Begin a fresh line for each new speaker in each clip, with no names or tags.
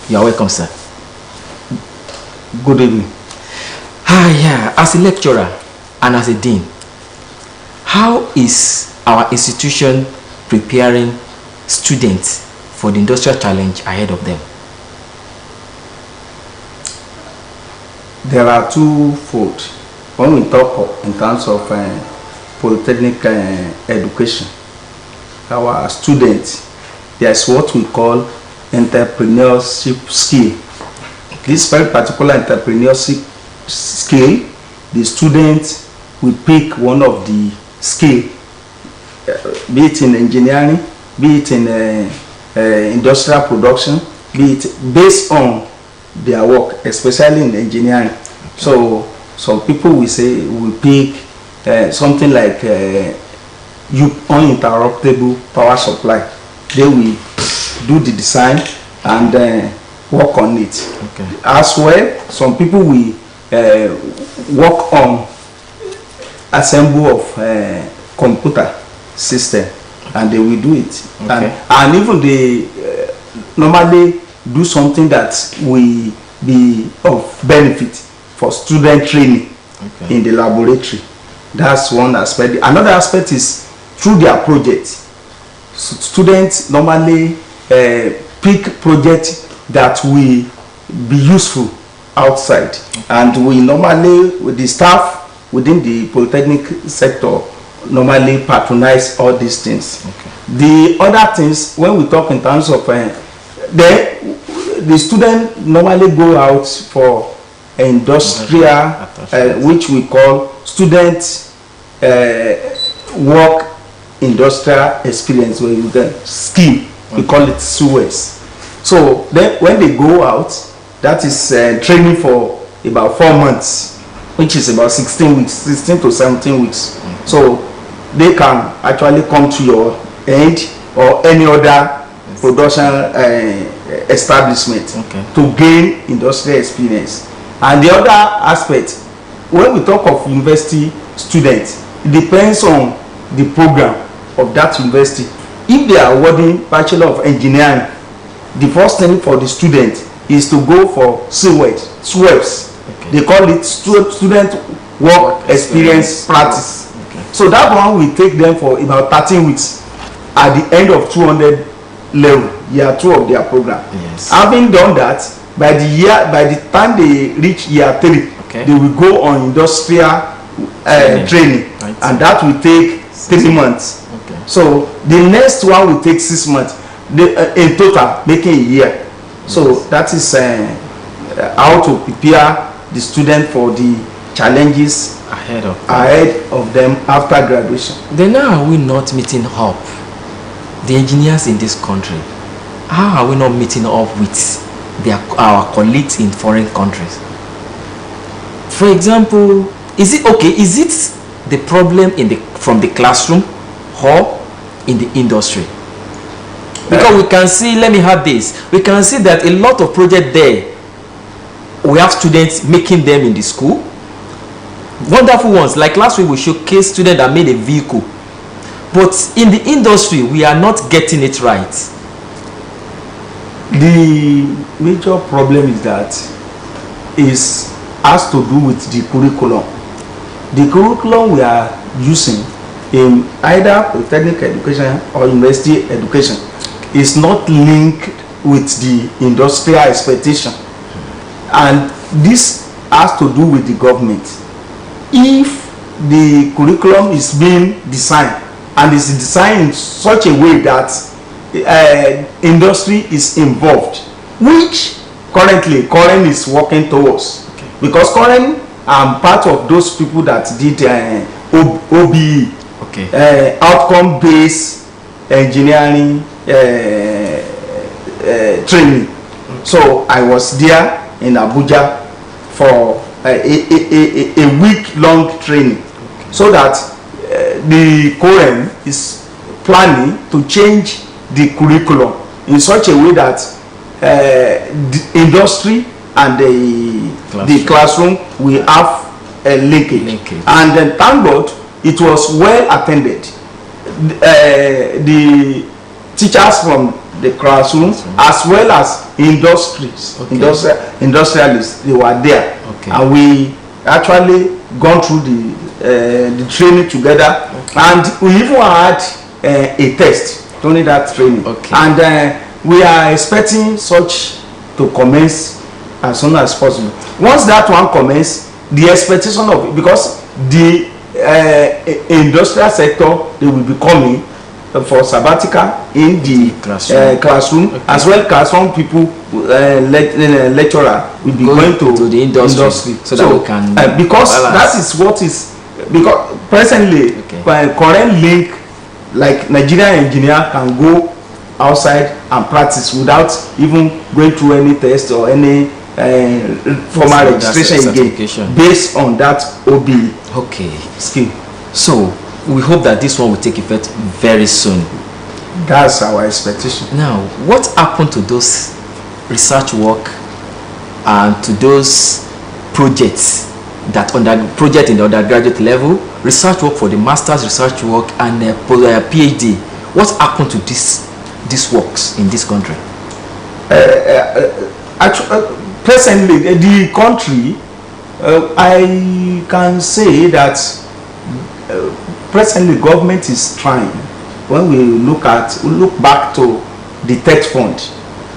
You are welcome, sir.
Good evening.
Yeah, as a lecturer and as a dean, how is our institution preparing students for the industrial challenge ahead of them?
There are twofold. When we talk in terms of polytechnic education, our students, there's what we call entrepreneurship skill. This very particular entrepreneurship skill, the students will pick one of the skill, be it in engineering, be it in industrial production, be it based on their work, especially in engineering. Okay. So some people will say we pick something like uninterruptible power supply. They will do the design and work on it.
Okay.
As well, some people will work on assembly of computer system, and they will do it.
Okay.
And even they normally do something that will be of benefit for student training. Okay. In the laboratory. That's one aspect. Another aspect is through their project. So students normally pick projects that will be useful outside. Okay. And we normally, with the staff within the polytechnic sector, normally patronize all these things.
Okay.
The other things, when we talk in terms of the student normally go out for industrial, which we call student work industrial experience, where you get skill. Okay. We call it SUES. So then when they go out, that is training for about 4 months, which is about 16 weeks, 16 to 17 weeks. Okay. So they can actually come to your end or any other production establishment. Okay. To gain industrial experience. And the other aspect, when we talk of university students, it depends on the program of that university. If they are awarding Bachelor of Engineering, the first thing for the student is to go for SUEPS. Okay. They call it Student Work Experience Practice. Okay. So that one will take them for about 13 weeks at the end of 200 level, year 2 of their program.
Yes.
Having done that, by the time they reach year 3, okay, they will go on industrial training. Right. And that will take 3 months. Okay. So the next one will take 6 months, in total making a year. Yes. So that is how to prepare the student for the challenges ahead of them after graduation.
Then how are we not meeting up, the engineers in this country? How are we not meeting up with our colleagues in foreign countries? For example, is it the problem from the classroom or in the industry? Because we can see, let me have this, we can see that a lot of projects there, we have students making them in the school, wonderful ones. Like last week we showcased students that made a vehicle, but in the industry we are not getting it right.
The major problem is that has to do with the curriculum. The curriculum we are using in either polytechnic education or university education is not linked with the industrial expectation. And this has to do with the government. If the curriculum is being designed and is designed in such a way that industry is involved, which currently Current is working towards. Okay. Because Current are part of those people that did OBE, okay, outcome-based engineering training. Okay. So I was there in Abuja for a week-long training. Okay. So that the Current is planning to change the curriculum in such a way that the industry and the classroom will have a linkage. And then thank God it was well attended. The teachers from the classroom, as well as industries, industrialists. They were there, and we actually gone through the training together, and we even had a test during that training, and we are expecting such to commence as soon as possible. Once that one commence, the expectation of it, because the industrial sector, they will be coming for sabbatical in the classroom, as well as some people, lecturer will be going to the industry, so that we can because balance. That is what is, because presently current link, like Nigerian engineer can go outside and practice without even going through any test or any formal registration again, based on that OB skill. So we hope that this one will take effect very soon. That's our expectation. Now, what happened to those research work and to those projects that project in the undergraduate level, research work for the master's, research work and PhD? What happened to these works in this country? Presently, the country, I can say that presently government is trying. When we look back to the TED fund,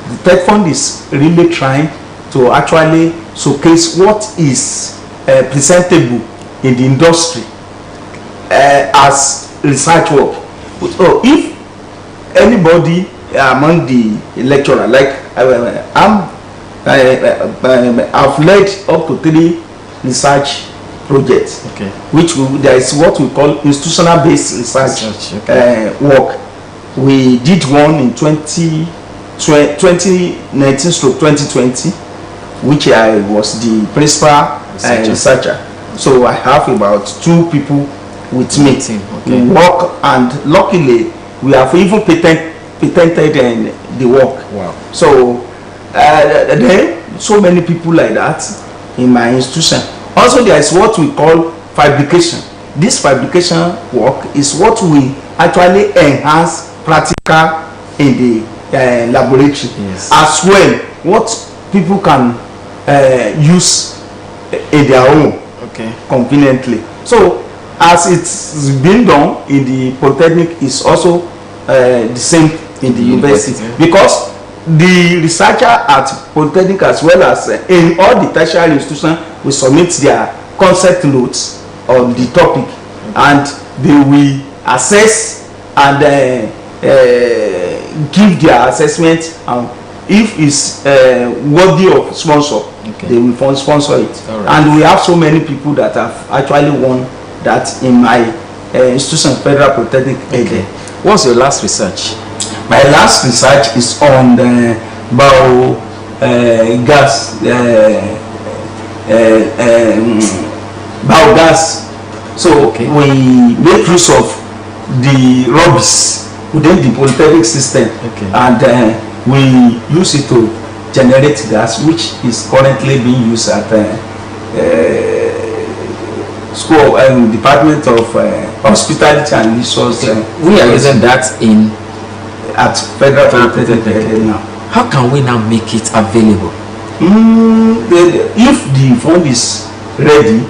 the TED fund is really trying to actually showcase what is presentable in the industry as research work. So if anybody among the lecturer, like I've led up to 3 research projects, which there is what we call institutional based research work. We did one in 2019 to 2020, which I was the principal researcher. So I have about 2 people with me to work, and luckily we have even patented the work. Wow. So there are so many people like that in my institution. Also, there is what we call fabrication. This fabrication work is what we actually enhance practical in the laboratory, as well what people can use in their home conveniently. So as it's been done in the polytechnic, is also the same in the university, because the researcher at polytechnic as well as in all the tertiary institutions will submit their concept notes on the topic, and they will assess and give their assessment, and if it's worthy of sponsor, they will sponsor it. And we have so many people that have actually won that in my institution, Federal Polytechnic. What's your last research? My last research is on the biogas. So we make use of the rubbish within the polytechnic system, and we use it to generate gas, which is currently being used at school Department of Hospitality and Resource. We are using that at Federal Polytechnic now. How can we now make it available? If the fund is ready,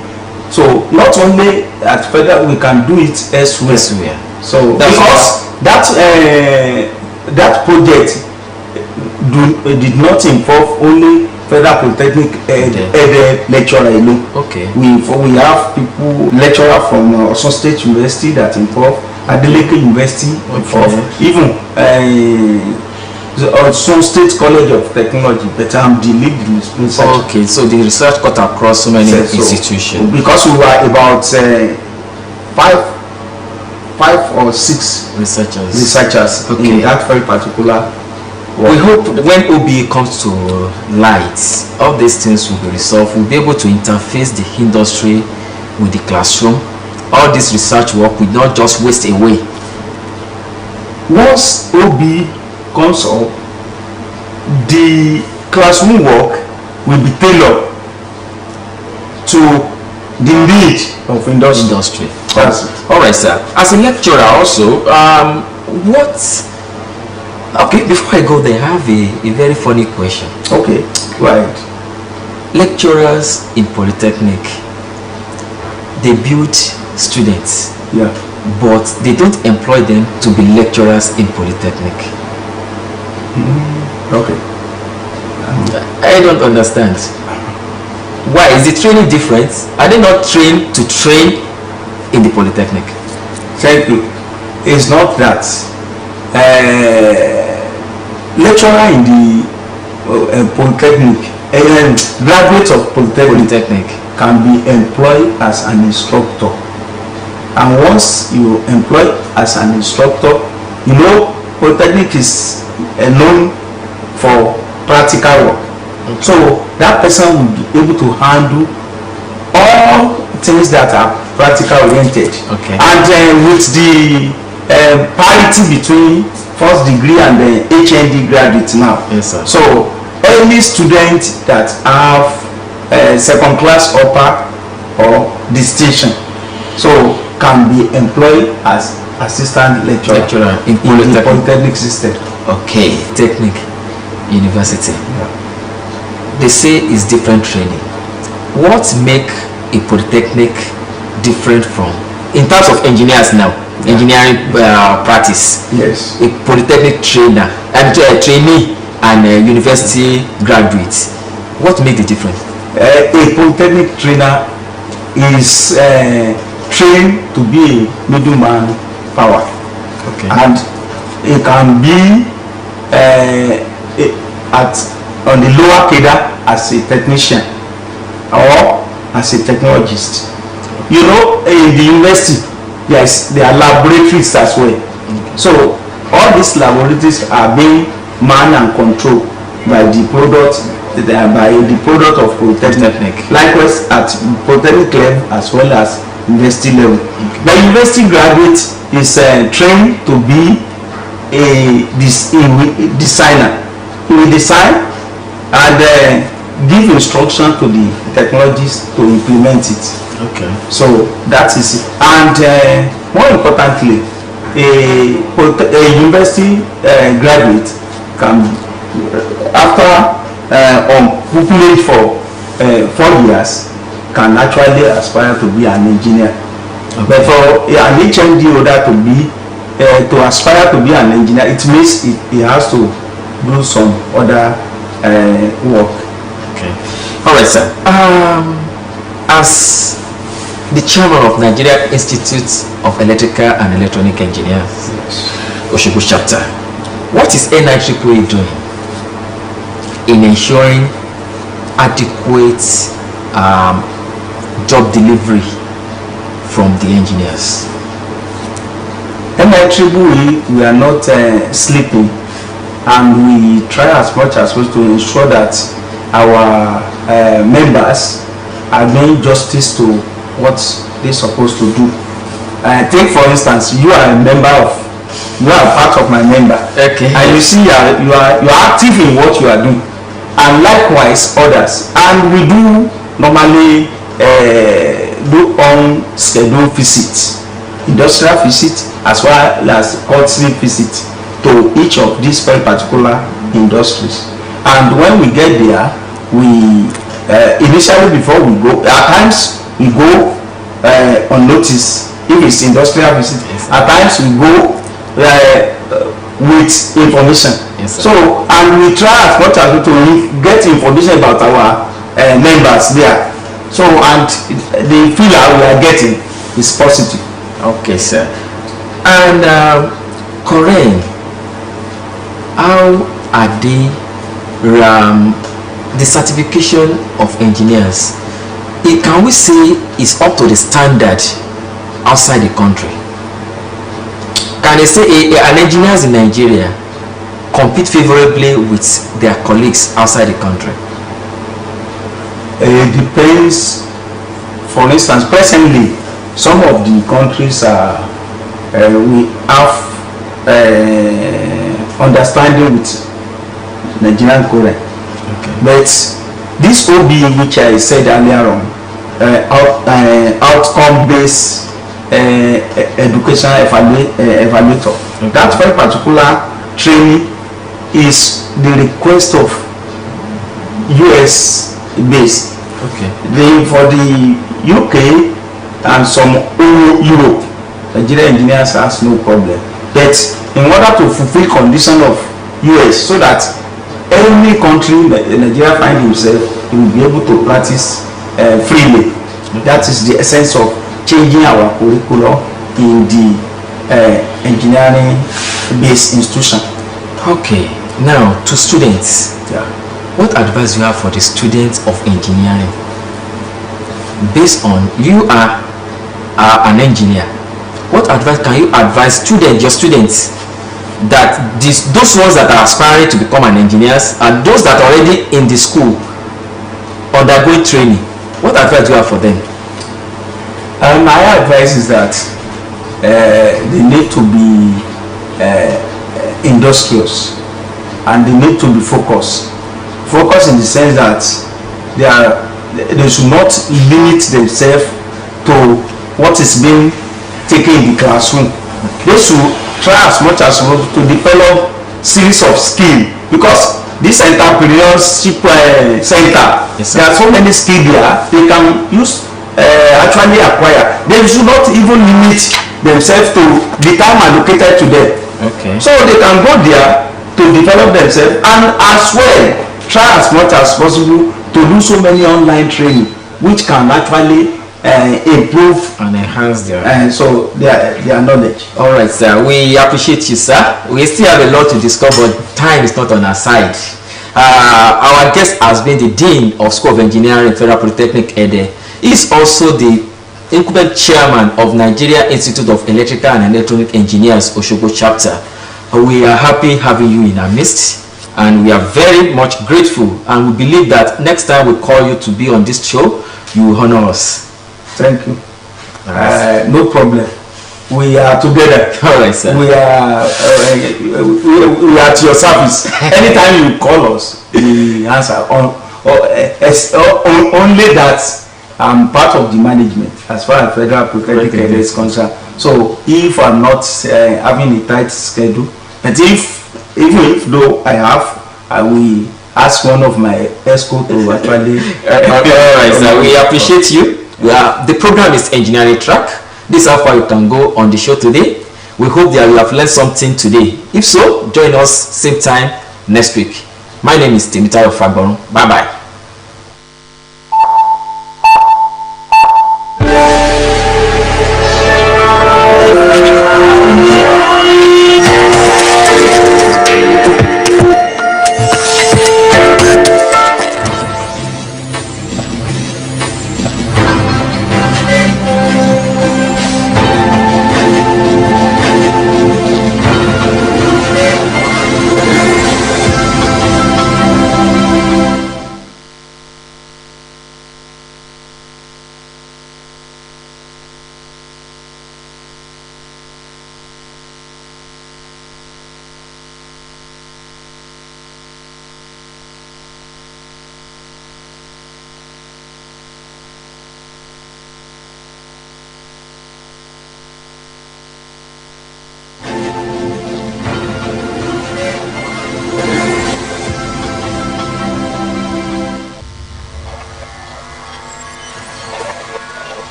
so not only at Federal, we can do it elsewhere. So because that project did not involve only Federal Polytechnic lecturer alone. We have people, lecturer from Osbc State University that involve, Adeleke University involve, even some State College of Technology, but I'm the lead research. So the research cut across so many institutions. Because we were about 5 or 6 researchers in that very particular. We hope when OBE comes to light, all these things will be resolved. We'll be able to interface the industry with the classroom. All this research work will not just waste away. Once OBE comes up, the classroom work will be tailored to the need of industry. All right, sir. As a lecturer also, what
Okay, before I go there, I have a very funny question.
Okay, go ahead.
Lecturers in Polytechnic, they build students,
Yeah.
but they don't employ them to be lecturers in Polytechnic.
Okay.
I don't understand. Why? Is the training different? Are they not trained to train in the Polytechnic?
Thank you. It's not that. Lecturer in the Polytechnic, graduates of Polytechnic can be employed as an instructor. And once you employ as an instructor, you know, Polytechnic is known for practical work.
Okay.
So that person will be able to handle all things that are practical oriented.
Okay.
And with the parity between first degree and the HND graduate now.
Yes, sir.
So any student that have second class upper or distinction, so can be employed as assistant lecturer
in
the Polytechnic system.
Okay, Technic University.
Yeah.
They say it's different training. What make a Polytechnic different from, in terms of engineers now, engineering practice?
Yes.
A Polytechnic trainer and trainee and a university graduate. What make the difference?
A Polytechnic trainer is trained to be a middleman power.
Okay.
And it can be on the lower cadre as a technician or as a technologist. You know, in the university, yes, there are laboratories as well.
Okay.
So all these laboratories are being manned and controlled by the product of Polytechnic. Likewise at Polytechnic level as well as university level.
Okay.
The university graduate is trained to be a designer. He will design and give instruction to the technologists to implement it.
Okay.
So that is it. And more importantly, a university graduate can, after pupillage for 4 years, can actually aspire to be an engineer. Okay. But for an HND holder to be to aspire to be an engineer, it means he has to do some other work.
Okay. All right, sir. As the chairman of Nigeria Institute of Electrical and Electronic Engineers,
Yes.
Osbc chapter, what is NIAAA doing in ensuring adequate job delivery from the engineers?
NIAAA, we are not sleeping, and we try as much as possible to ensure that our members are doing justice to what they're supposed to do. Take for instance, you are part of my member.
Okay.
And you see you are active in what you are doing, and likewise others. And we do normally do on schedule visits, industrial visits as well as courtesy visit to each of these very particular industries. And when we get there, we initially, before we go, at times we go on notice if it's industrial visit.
Yes.
At times we go with information.
Yes,
so, and we try as much as to get information about our members there. So, and the feeling we are getting is positive.
Okay, sir. And Korean, how are they the certification of engineers? Can we say it's up to the standard outside the country? Can they say an engineers in Nigeria compete favorably with their colleagues outside the country?
It depends. For instance, presently, some of the countries are we have understanding with Nigerian Korean.
Okay.
But this OB, which I said earlier on, outcome-based educational evaluator,
okay,
that very particular training is the request of US base.
Okay.
For the UK and some Europe, Nigerian engineers has no problem. But in order to fulfill condition of US, so that any country Nigeria find himself, he will be able to practice freely. That is the essence of changing our curriculum in the engineering based institution.
Okay, now to students.
Yeah.
What advice you have for the students of engineering? Based on you are an engineer, what advice can you advise your students, that those ones that are aspiring to become an engineers and those that are already in the school undergoing training? What advice do you have for them?
My advice is that they need to be industrious, and they need to be focused. Focus in the sense that they should not limit themselves to what is being taken in the classroom. They should try as much as possible to develop series of skills, because this entrepreneurship center,
yes,
there are so many skills there they can use actually acquire. They should not even limit themselves to the time allocated to them.
Okay. So
they can go there to develop themselves, and as well try as much as possible to do so many online training which can actually improve
and enhance their
their knowledge.
All right, sir, we appreciate you, sir. We still have a lot to discuss, but time is not on our side. Our guest has been the Dean of School of Engineering, Federal Polytechnic Ede. He is also the incumbent chairman of Nigeria Institute of Electrical and Electronic Engineers, Osogbo chapter. We are happy having you in our midst, and we are very much grateful, and we believe that next time we call you to be on this show, you will honor us.
Thank you. No problem. We are together.
All right, sir.
We are at your service. Anytime you call us, we answer. Only that I'm part of the management as far as Federal Polytechnic is concerned. So if I'm not having a tight schedule, but even if though I will ask one of my ESCO to actually.
All right, sir. We appreciate you. The program is Engineering Track. This is how far you can go on the show today. We hope that you have learned something today. If so, join us same time next week. My name is Timothy Fagbon. Bye bye.